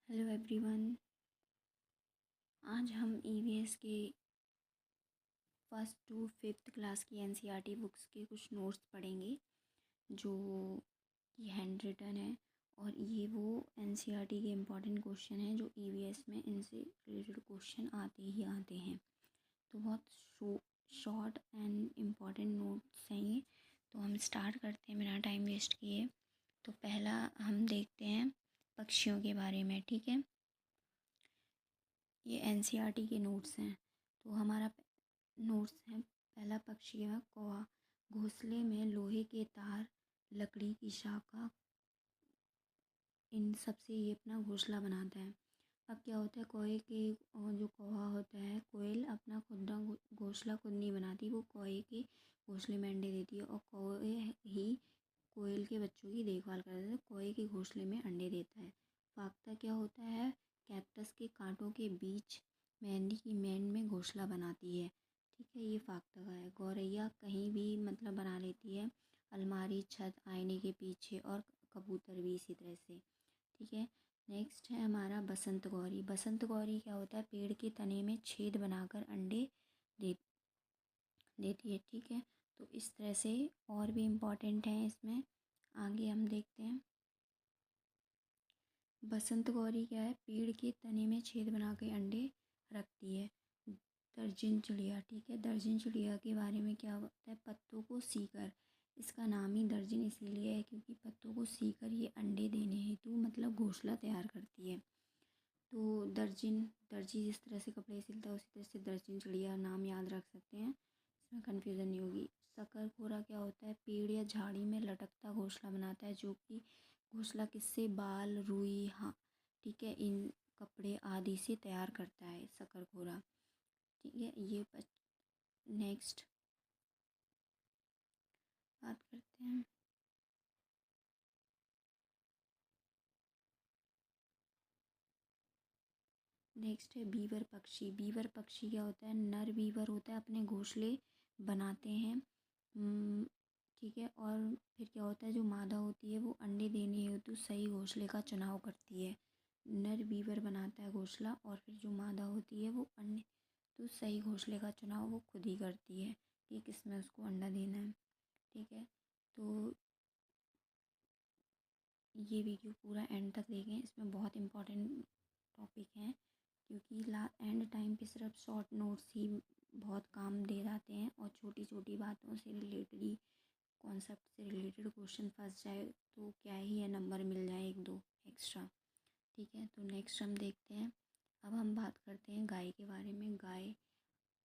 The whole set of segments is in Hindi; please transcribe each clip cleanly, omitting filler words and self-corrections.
Hello everyone. आज हम ईवीएस के फर्स्ट टू फिफ्थ क्लास की एनसीईआरटी बुक्स के कुछ नोट्स पढ़ेंगे जो कि हैंड रिटन है। और ये वो एनसीईआरटी के इम्पॉर्टेंट क्वेश्चन हैं जो ईवीएस में इनसे रिलेटेड क्वेश्चन आते ही आते हैं। तो बहुत शॉर्ट एंड इम्पॉर्टेंट नोट्स हैं ये। तो हम स्टार्ट करते हैं बिना टाइम वेस्ट किए। तो पहला हम देखते हैं पक्षियों के बारे में। ठीक है, ये एनसीईआरटी के नोट्स हैं। तो हमारा नोट्स हैं, पहला पक्षी है कौवा। घोंसले में लोहे के तार, लकड़ी की शाखा, इन सब से ये अपना घोंसला बनाता है। अब क्या होता है, कोए के जो कौवा होता है, कोयल अपना खुद घोंसला खुद नहीं बनाती, वो कोए के घोंसले में अंडे देती है और कोए ही कोयल के बच्चों की देखभाल करता है। कोए के घोंसले में अंडे देता है। फाख्ता क्या होता है, कैक्टस के कांटों के बीच मेंढी की मेंढ में घोंसला बनाती है। ठीक है, ये फाख्ता का है। गौरैया कहीं भी मतलब बना लेती है, अलमारी, छत, आईने के पीछे, और कबूतर भी इसी तरह से। ठीक है, नेक्स्ट है हमारा बसंत गौरी। बसंत गौरी क्या होता है, पेड़ के तने में छेद बनाकर अंडे दे देती है। ठीक है, तो इस तरह से और भी इम्पॉर्टेंट हैं इसमें। आगे हम देखते हैं, बसंत गौरी क्या है, पेड़ के तने में छेद बना के अंडे रखती है। दर्जन चिड़िया, ठीक है, दर्जन चिड़िया के बारे में क्या होता है, पत्तों को सीकर। इसका नाम ही दर्जन इसीलिए है क्योंकि पत्तों को सीकर ये अंडे देने हेतु मतलब घोंसला तैयार करती है। तो दर्जन, दर्जी जिस तरह से कपड़े सिलता है उसी तरह से दर्जन चिड़िया नाम याद रख सकते हैं, इसमें कन्फ्यूज़न नहीं होगी। शकरकंद क्या होता है, पेड़ या झाड़ी में लटकता घोंसला बनाता है, जो कि घोंसला किससे, बाल, रुई, हाँ ठीक है, इन कपड़े आदि से तैयार करता है शकरकंद। ठीक है, ये नेक्स्ट बात करते हैं, नेक्स्ट है बीवर पक्षी। बीवर पक्षी क्या होता है, नर बीवर होता है, अपने घोंसले बनाते हैं। ठीक है, और फिर क्या होता है, जो मादा होती है वो अंडे देने हेतु सही घोंसले का चुनाव करती है। नर बीवर बनाता है घोंसला और फिर जो मादा होती है वो अंडे, तो सही घोंसले का चुनाव वो खुद ही करती है कि किसमें उसको अंडा देना है। ठीक है, तो ये वीडियो पूरा एंड तक देखें, इसमें बहुत इंपॉर्टेंट टॉपिक हैं क्योंकि एंड टाइम पे सिर्फ शॉर्ट नोट्स ही बहुत काम दे जाते हैं और छोटी छोटी बातों से रिलेटेड ही, कॉन्सेप्ट से रिलेटेड क्वेश्चन फंस जाए तो क्या ही है, नंबर मिल जाए एक दो एक्स्ट्रा। ठीक है, तो नेक्स्ट हम देखते हैं, अब हम बात करते हैं गाय के बारे में। गाय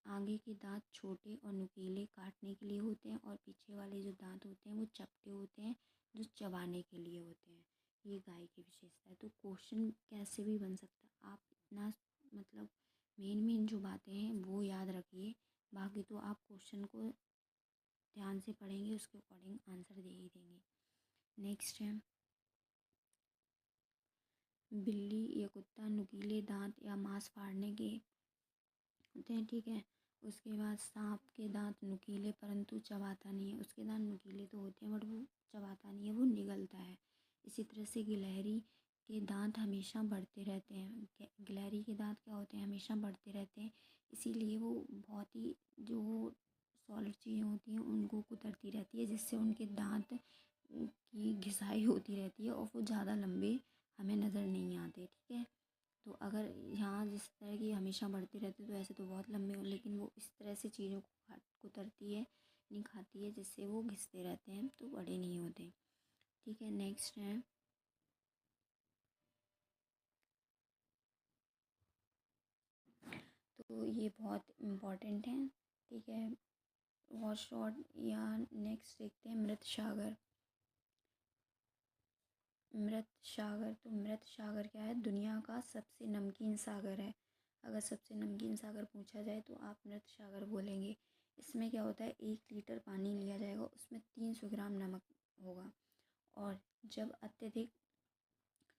आगे के दांत छोटे और नुकीले काटने के लिए होते हैं और पीछे वाले जो दांत होते हैं वो चपटे होते हैं जो चबाने के लिए होते हैं। ये गाय की विशेषता है। तो क्वेश्चन कैसे भी बन सकता है, आप इतना मतलब मेन मेन जो बातें हैं वो याद रखिए, बाकी तो आप क्वेश्चन को ध्यान से पढ़ेंगे उसके अकॉर्डिंग आंसर दे ही देंगे। नेक्स्ट है, बिल्ली या कुत्ता नुकीले दांत या मांस फाड़ने के होते हैं। ठीक है, उसके बाद सांप के दांत नुकीले परंतु चबाता नहीं है। उसके दांत नुकीले तो होते हैं बट वो चबाता नहीं है, वो निगलता है। इसी तरह से गिलहरी के दांत हमेशा बढ़ते रहते हैं। गिलहरी के दांत क्या होते हैं, हमेशा बढ़ते रहते हैं, इसीलिए वो बहुत ही जो सॉलिड चीज़ें होती हैं उनको कुतरती रहती है, जिससे उनके दांत की घिसाई होती रहती है और वो ज़्यादा लंबे हमें नज़र नहीं आते। ठीक है, तो अगर यहाँ जिस तरह की हमेशा बढ़ती रहती है तो ऐसे तो बहुत लंबे हो, लेकिन वो इस तरह से चीज़ों को कुतरती है, नहीं खाती है, जिससे वो घिसते रहते हैं तो बड़े नहीं होते। ठीक है, नेक्स्ट है, तो ये बहुत इम्पॉर्टेंट है। ठीक है, बहुत शॉर्ट। या नेक्स्ट देखते हैं मृत सागर। मृत सागर, तो मृत सागर क्या है, दुनिया का सबसे नमकीन सागर है। अगर सबसे नमकीन सागर पूछा जाए तो आप मृत सागर बोलेंगे। इसमें क्या होता है, 1 लीटर पानी लिया जाएगा, उसमें 300 ग्राम नमक होगा, और जब अत्यधिक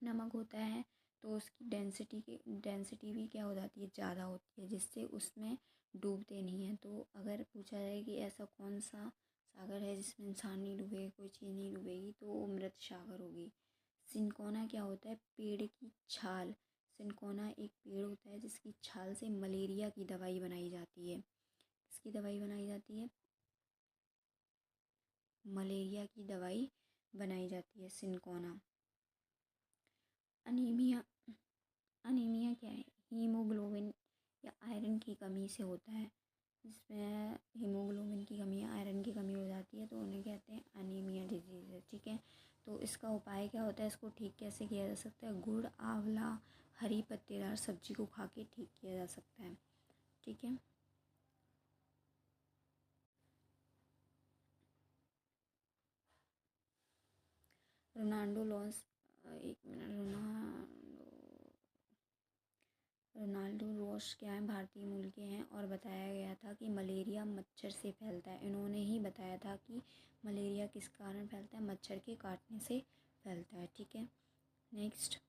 नमक होता है तो उसकी डेंसिटी भी क्या हो जाती है, ज़्यादा होती है, जिससे उसमें डूबते नहीं हैं। तो अगर पूछा जाए कि ऐसा कौन सा सागर है जिसमें इंसान नहीं डूबेगा, कोई चीज़ नहीं डूबेगी, तो वो मृत सागर होगी। सिनकोना क्या होता है, पेड़ की छाल, सिनकोना एक पेड़ होता है जिसकी छाल से मलेरिया की दवाई बनाई जाती है। किसकी दवाई बनाई जाती है? मलेरिया की दवाई बनाई जाती है सिनकोना। अनीमिया, अनीमिया क्या है? हीमोग्लोबिन या आयरन की कमी से होता है। जिसमें हीमोग्लोबिन की कमी या आयरन की कमी हो जाती है तो उन्हें कहते हैं अनीमिया डिजीज़ है। ठीक है, तो इसका उपाय क्या होता है? इसको ठीक कैसे किया जा सकता है? गुड़, आंवला, हरी पत्तेदार सब्जी को खा के ठीक किया जा सकता है। ठीक है, रोनाल्डो लॉस एक मिनट, रोनाल्डो रोश क्या है? भारतीय मूल के हैं और बताया गया था कि मलेरिया मच्छर से फैलता है। इन्होंने ही बताया था कि मलेरिया किस कारण फैलता है? मच्छर के काटने से फैलता है। ठीक है, नेक्स्ट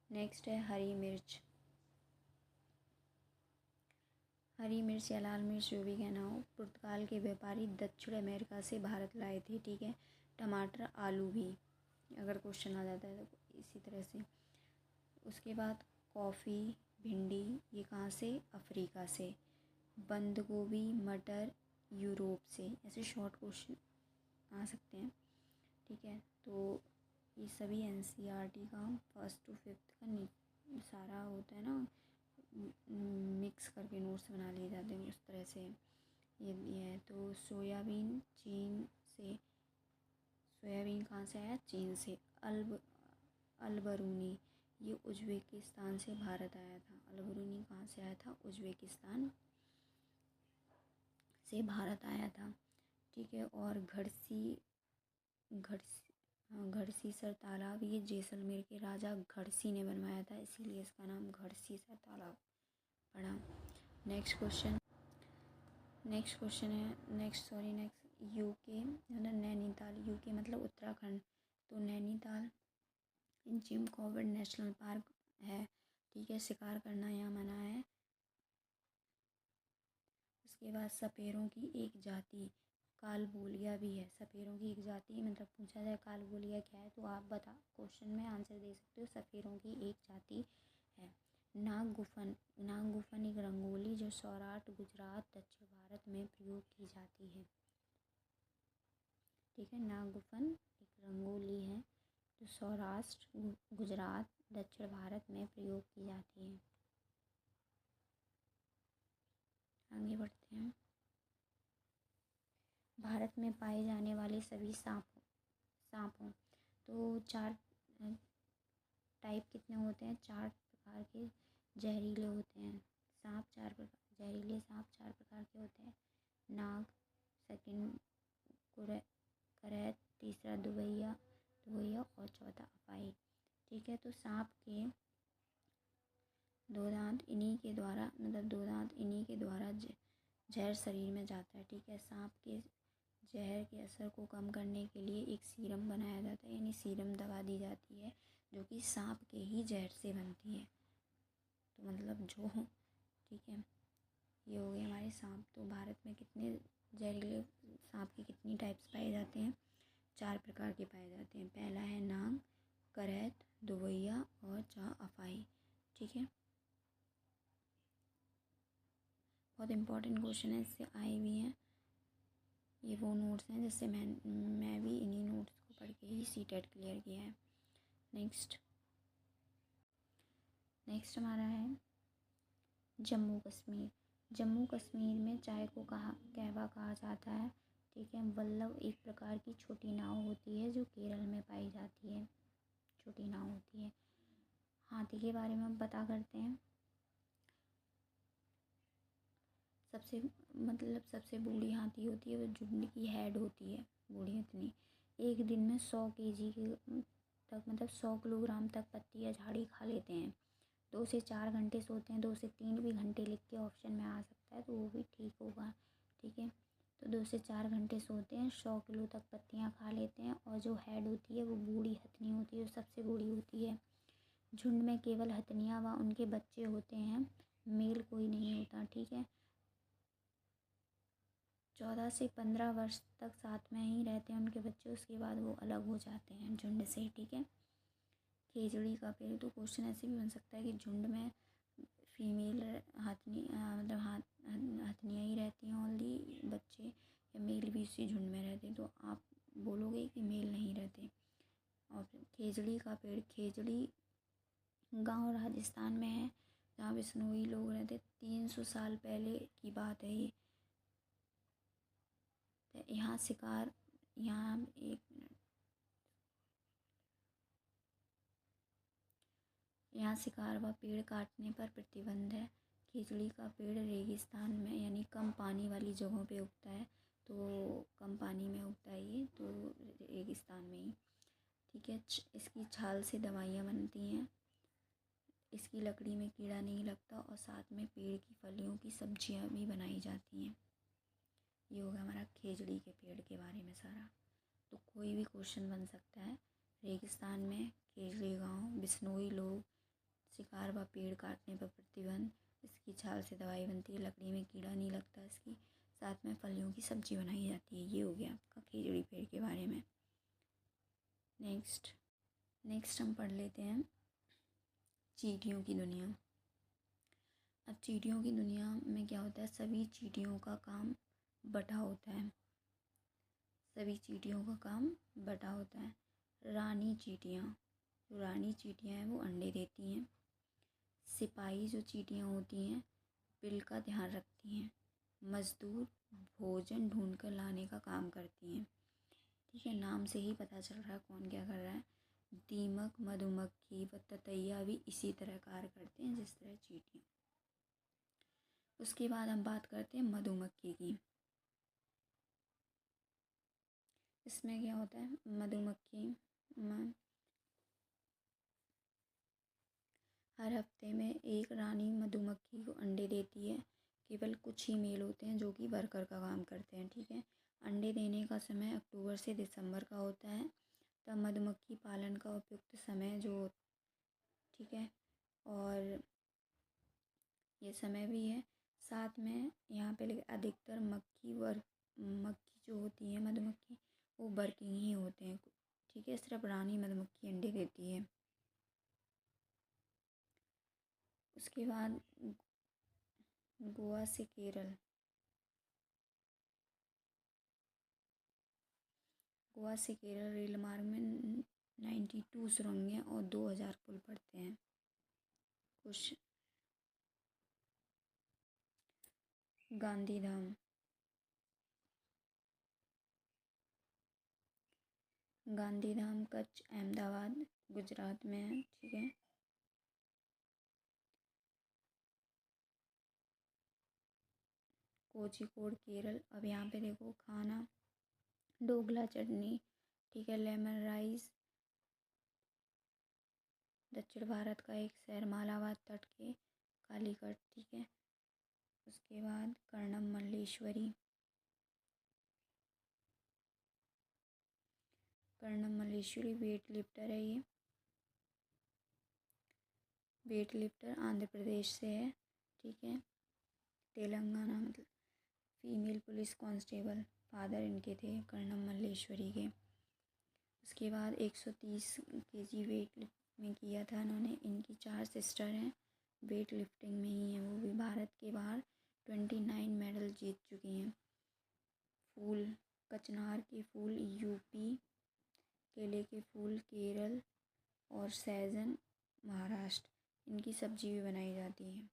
नेक्स्ट है हरी मिर्च। हरी मिर्च या लाल मिर्च जो भी कहना हो, पुर्तगाल के व्यापारी दक्षिण अमेरिका से भारत लाए थे। ठीक है, टमाटर, आलू भी अगर क्वेश्चन आ जाता है तो इसी तरह से। उसके बाद कॉफ़ी, भिंडी, ये कहाँ से? अफ्रीका से। बंद गोभी, मटर, यूरोप से। ऐसे शॉर्ट क्वेश्चन आ सकते हैं। ठीक है, तो ये सभी एनसीईआरटी का फर्स्ट टू फिफ्थ का सारा होता है ना, मिक्स करके नोट्स बना लिए जाते हैं उस तरह से। ये है। तो सोयाबीन चीन से, सोयाबीन कहाँ से आया? चीन से। अलबरूनी ये उज़्बेकिस्तान से भारत आया था। अलबरूनी कहाँ से आया था? उज़्बेकिस्तान से भारत आया था। ठीक है, और घड़सी सर तालाब, ये जैसलमेर के राजा घड़सी ने बनवाया था, इसीलिए इसका नाम घड़सी सर तालाब पड़ा। नेक्स्ट यूके मतलब नैनीताल। यूके मतलब उत्तराखंड। तो Nainital Jim Corbett national park है। ठीक है, शिकार करना यहाँ मना है। उसके बाद सपेरों की एक जाति कालबोलिया भी है। सपेरों की एक जाति मतलब पूछा जाए कालबोलिया क्या है तो आप बता क्वेश्चन में आंसर दे सकते हो, सपेरों की एक जाति है। नागगुफन एक रंगोली जो सौराष्ट्र, गुजरात, दक्षिण भारत में प्रयोग की जाती है। ठीक है, नागगुफन एक रंगोली है जो सौराष्ट्र, गुजरात, दक्षिण भारत में प्रयोग की जाती है। आगे बढ़ते हैं। भारत में पाए जाने वाले सभी सांपों तो 4 टाइप कितने होते हैं? 4 प्रकार के जहरीले होते हैं सांप। 4 प्रकार जहरीले सांप 4 प्रकार के होते हैं। नाग, सेकंड करैत, तीसरा दुवैया और चौथा अपाई। ठीक है, तो सांप के दो दांत इन्हीं के द्वारा जहर शरीर में जाता है। ठीक है, सांप के जहर के असर को कम करने के लिए एक सीरम बनाया जाता है, यानी सीरम दवा दी जाती है जो कि सांप के ही जहर से बनती है। तो मतलब जो, ठीक है, ये हो गए हमारे सांप। तो भारत में कितने जहरीले सांप के कितनी टाइप्स पाए जाते हैं? 4 प्रकार के पाए जाते हैं। पहला है नाग, करैत, दुवैया और अफाई। ठीक है, बहुत इंपॉर्टेंट क्वेश्चन है, इससे आए भी हैं। ये वो नोट्स हैं जिससे मैं भी इन्हीं नोट्स को पढ़ के ही सीटेट क्लियर किया है। नेक्स्ट हमारा है जम्मू कश्मीर। जम्मू कश्मीर में चाय को कहवा कहा जाता है। ठीक है, वल्लभ एक प्रकार की छोटी नाव होती है जो केरल में पाई जाती है। छोटी नाव होती है। हाथी के बारे में हम पता करते हैं। सबसे बूढ़ी हाथी होती है, वो झुंड की हेड होती है, बूढ़ी इतनी। एक दिन में 100 kg तक 100 किलोग्राम तक पत्ती या झाड़ी खा लेते हैं। 2 से 4 घंटे सोते हैं। 2 से 3 भी घंटे लिख के ऑप्शन में आ सकता है तो वो भी ठीक होगा। ठीक है, तो 2 से 4 घंटे सोते हैं, 100 किलो तक पत्तियाँ खा लेते हैं और जो हेड होती है वो बूढ़ी हथनी होती है, जो सबसे बूढ़ी होती है। झुंड में केवल हथनियाँ व उनके बच्चे होते हैं, मेल कोई नहीं होता। ठीक है, 14 से 15 वर्ष तक साथ में ही रहते हैं उनके बच्चे, उसके बाद वो अलग हो जाते हैं झुंड से। ठीक है, खेजड़ी का पेड़। तो क्वेश्चन ऐसे भी बन सकता है कि झुंड में फीमेल हथनी मतलब हथनियाँ ही रहती हैं ओनली बच्चे, या मेल भी इसी झुंड में रहते हैं। तो आप बोलोगे कि मेल नहीं रहते। और फिर खेजड़ी का पेड़, खेजड़ी गांव राजस्थान में है जहाँ बिश्नोई लोग रहते। 300 साल पहले की बात है ये। तो यहाँ शिकार, यहाँ एक मिनट, यहाँ शिकार व पेड़ काटने पर प्रतिबंध है। खेजड़ी का पेड़ रेगिस्तान में यानी कम पानी वाली जगहों पे उगता है। तो कम पानी में उगता है ये, तो रेगिस्तान में ही। ठीक है। इसकी छाल से दवाइयाँ बनती हैं। इसकी लकड़ी में कीड़ा नहीं लगता और साथ में पेड़ की फलियों की सब्जियां भी बनाई जाती हैं। ये होगा हमारा खेजड़ी के पेड़ के बारे में सारा। तो कोई भी क्वेश्चन बन सकता है। रेगिस्तान में खेजड़ी गांव, बिश्नोई लोग, शिकार व पेड़ काटने पर प्रतिबंध, इसकी छाल से दवाई बनती है, लकड़ी में कीड़ा नहीं लगता इसकी, साथ में फलियों की सब्जी बनाई जाती है। ये हो गया आपका खेजड़ी पेड़ के बारे में। नेक्स्ट हम पढ़ लेते हैं चींटियों की दुनिया। अब चींटियों की दुनिया में क्या होता है, सभी चींटियों का काम बटा होता है। सभी चींटियों का काम बटा होता है। रानी चींटियाँ, जो रानी चींटियाँ हैं वो अंडे देती हैं। सिपाही जो चींटियाँ होती हैं बिल का ध्यान रखती हैं। मजदूर भोजन ढूंढ कर लाने का काम करती हैं। ठीक है, नाम से ही पता चल रहा है कौन क्या कर रहा है। दीमक, मधुमक्खी व ततैया भी इसी तरह कार्य करते हैं जिस तरह चींटियाँ। उसके बाद हम बात करते हैं मधुमक्खी की। इसमें क्या होता है, मधुमक्खी हर हफ्ते में एक रानी मधुमक्खी को अंडे देती है। केवल कुछ ही मेल होते हैं जो कि वर्कर का काम करते हैं। ठीक है। अंडे देने का समय अक्टूबर से दिसंबर का होता है। तब मधुमक्खी पालन का उपयुक्त समय जो, ठीक है, और ये समय भी है। साथ में यहाँ पे अधिकतर मक्खी जो होती है मधुमक्खी, वो वर्किंग ही होते हैं। ठीक है, सिर्फ रानी मधुमक्खी अंडे देती है। उसके बाद गोवा से केरल। गोवा से केरल रेल मार्ग में 92 सुरंगें और 2000 पुल पड़ते हैं। कुछ गांधीधाम, गांधीधाम कच्छ अहमदाबाद गुजरात में है। ठीक है। कोझिकोड केरल। अब यहाँ पे देखो खाना, डोगला चटनी, ठीक है, लेमन राइस। दक्षिण भारत का एक शहर मालाबार तट के कालीकट। ठीक है। उसके बाद कर्णम मल्लेश्वरी। कर्णम मल्लेश्वरी वेट लिफ्टर है ये। वेट लिफ्टर आंध्र प्रदेश से है। ठीक है। तेलंगाना मतलब फीमेल पुलिस कांस्टेबल, फादर इनके थे कर्णम मल्लेश्वरी के। उसके बाद 130 केजी वेट में किया था इन्होंने। इनकी 4 सिस्टर हैं, वेट लिफ्टिंग में ही हैं। वो भी भारत के बाहर 29 मेडल जीत चुकी हैं। फूल, कचनार के फूल यूपी, केले के फूल केरल और सहजन महाराष्ट्र। इनकी सब्जी भी बनाई जाती है।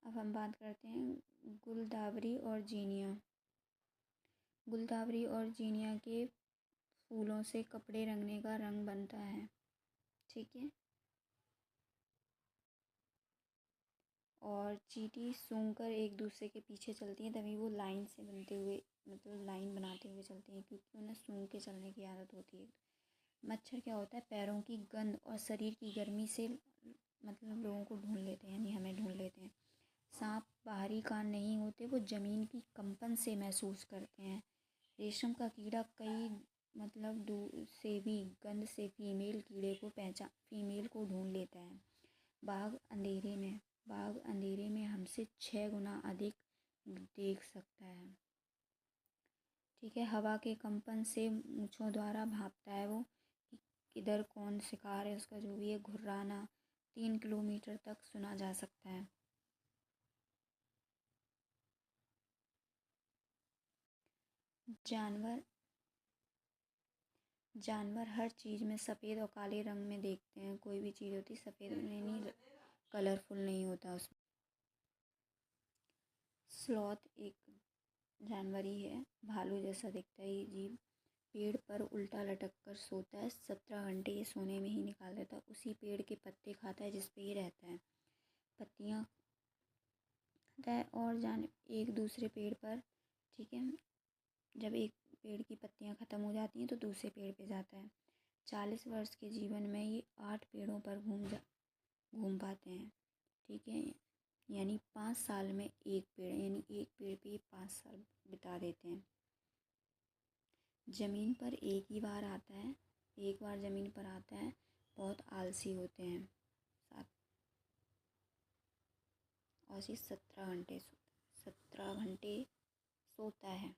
अब हम बात करते हैं गुलदावरी और जीनिया। गुलदावरी और जीनिया के फूलों से कपड़े रंगने का रंग बनता है। ठीक है। और चींटी सूंघकर एक दूसरे के पीछे चलती हैं, तभी वो लाइन से बनते हुए मतलब लाइन बनाते हुए चलती हैं, क्योंकि उन्हें सूंघ के चलने की आदत होती है। मच्छर क्या होता है, पैरों की गंध और शरीर की गर्मी से मतलब लोगों को ढूंढ लेते हैं, यानी हमें ढूंढ लेते हैं। सांप बाहरी कान नहीं होते, वो ज़मीन की कंपन से महसूस करते हैं। रेशम का कीड़ा कई मतलब दूर से भी गंध से फीमेल को ढूंढ लेता है। बाघ अंधेरे में हमसे 6 गुना अधिक देख सकता है। ठीक है। हवा के कंपन से मूँछों द्वारा भांपता है वो इधर कौन शिकार है उसका जो भी है घुर्राना 3 किलोमीटर तक सुना जा सकता है। जानवर जानवर हर चीज़ में सफ़ेद और काले रंग में देखते हैं। कोई भी चीज़ होती है सफ़ेद में नहीं, कलरफुल नहीं होता उसमें। स्लॉथ एक जानवर ही है, भालू जैसा दिखता है ये जीव। पेड़ पर उल्टा लटक कर सोता है। 17 घंटे ये सोने में ही निकाल देता है। उसी पेड़ के पत्ते खाता है जिस पे ये रहता है। पत्तियाँ खाता है और जान एक दूसरे पेड़ पर, ठीक है, जब एक पेड़ की पत्तियाँ ख़त्म हो जाती हैं तो दूसरे पेड़ पे जाता है। 40 वर्ष के जीवन में ये 8 पेड़ों पर घूम पाते हैं, ठीक है। यानी 5 साल में एक पेड़, यानी एक पेड़ पे ये 5 साल बिता देते हैं। ज़मीन पर एक ही बार आता है, एक बार ज़मीन पर आता है। बहुत आलसी होते हैं सात और ये 17 घंटे सोता है।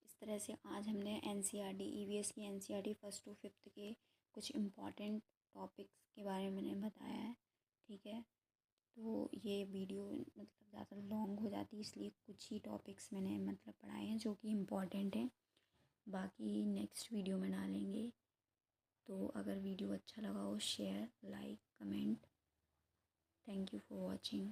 इस तरह से आज हमने NCERT EVS की NCERT फर्स्ट टू फिफ्थ के कुछ इम्पॉर्टेंट टॉपिक्स के बारे में मैंने बताया है, ठीक है। तो ये वीडियो मतलब ज़्यादा लॉन्ग हो जाती है, इसलिए कुछ ही टॉपिक्स मैंने मतलब पढ़ाए हैं जो कि इम्पॉर्टेंट हैं। बाकी नेक्स्ट वीडियो में डालेंगे। तो अगर वीडियो अच्छा लगा हो share, like, comment. Thank you for watching.